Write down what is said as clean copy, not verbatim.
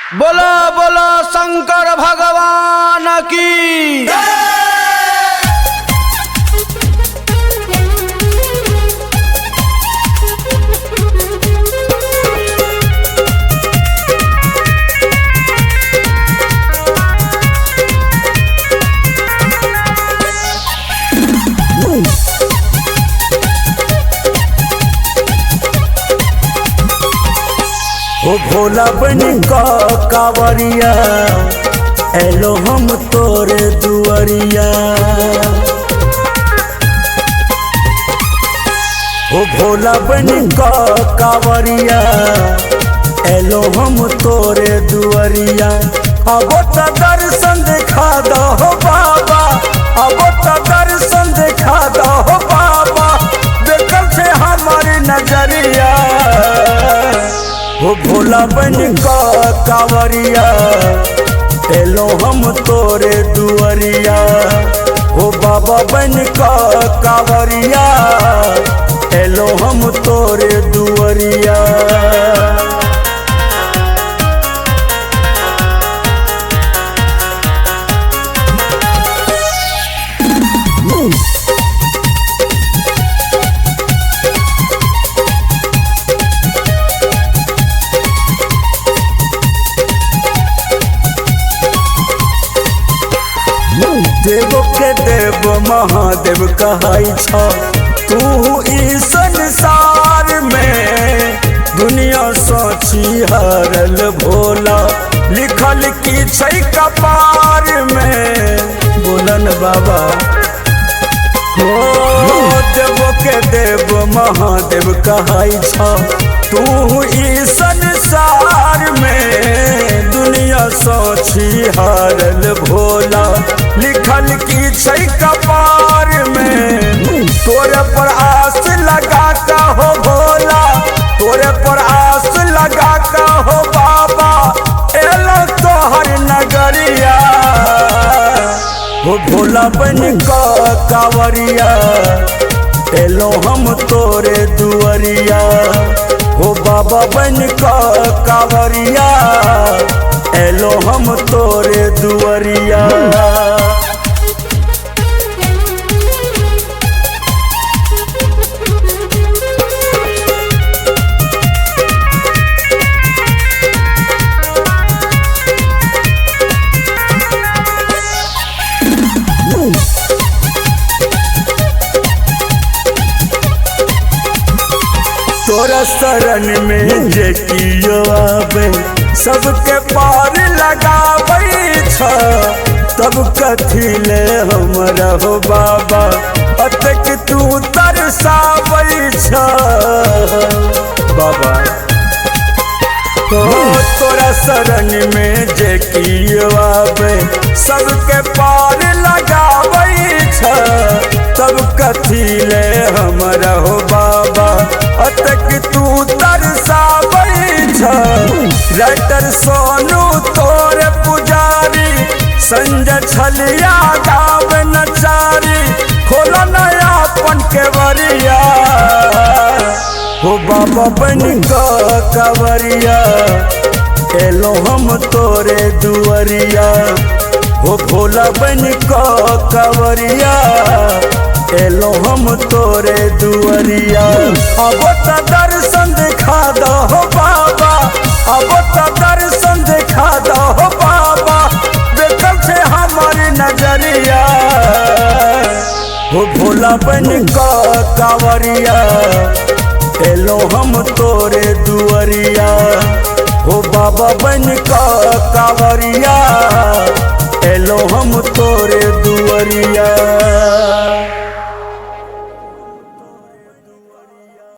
बोलो बोलो शंकर भगवान की। ओ भोला बन का कावरिया एलो हम तोरे दुआरिया। ओ भोला बन का कावरिया एलो हम तोरे दुआरिया। अब तो दर्शन देखा दो हो बाबा, अब तो दर्शन देखा दो हो बाबा, देखल से हमारी नजरिया। ओ भोला बन का कावरिया एलो हम तोरे दुआरिया। ओ बाबा बन का कावरिया एलो हम तोरे दुआरिया। देव के देव महादेव कहाई छ तू ई संसार में। दुनिया सोची हरल भोला लिखल की छै कपार में। बोलन बाबा हो देव के देव महादेव कहाई छ तू ई संसार में। दुनिया सोची हरल भोला लिखल की छै कपार में। तोरे पर आस लगा का हो भोला, तोरे पर आस लगा का हो बाबा, एलो तोहर नगरिया। हो भोला बन का कावरिया एलो हम तोरे दुआरिया। हो बाबा बन का कावरिया एलो हम तोरे दुआरिया। तोरा शरण में जे कियो आवे सबके पार लगाबै छ। तब कथी ले हमरा हो बाबा अतक तू तरसाबै छ बाबा। तोरा शरण में जे कियो आवे सबके पार लगाबै छ। तब कथी ले हमरा हो बाबा अतक तू तरसाबै छ। राइटर सोनू तोरे पुजारी संजय छलिया गावे नचारी। खोला नया अपन के बरिया। हो बाबा बन का कावरिया एलो हम तोरे दुआरिया। हो भोला बन का कावरिया एलो हम तोरे दुआरिया। अब तो दर्शन देखा दो हो बाबा, अब तो दर्शन देखा दो हो बाबा, देखल से हमारी नजरिया। हो भोला बन का कावरिया एलो हम तोरे दुआरिया। हो बाबा बन का कावरिया एलो हम तोरे दुआरिया।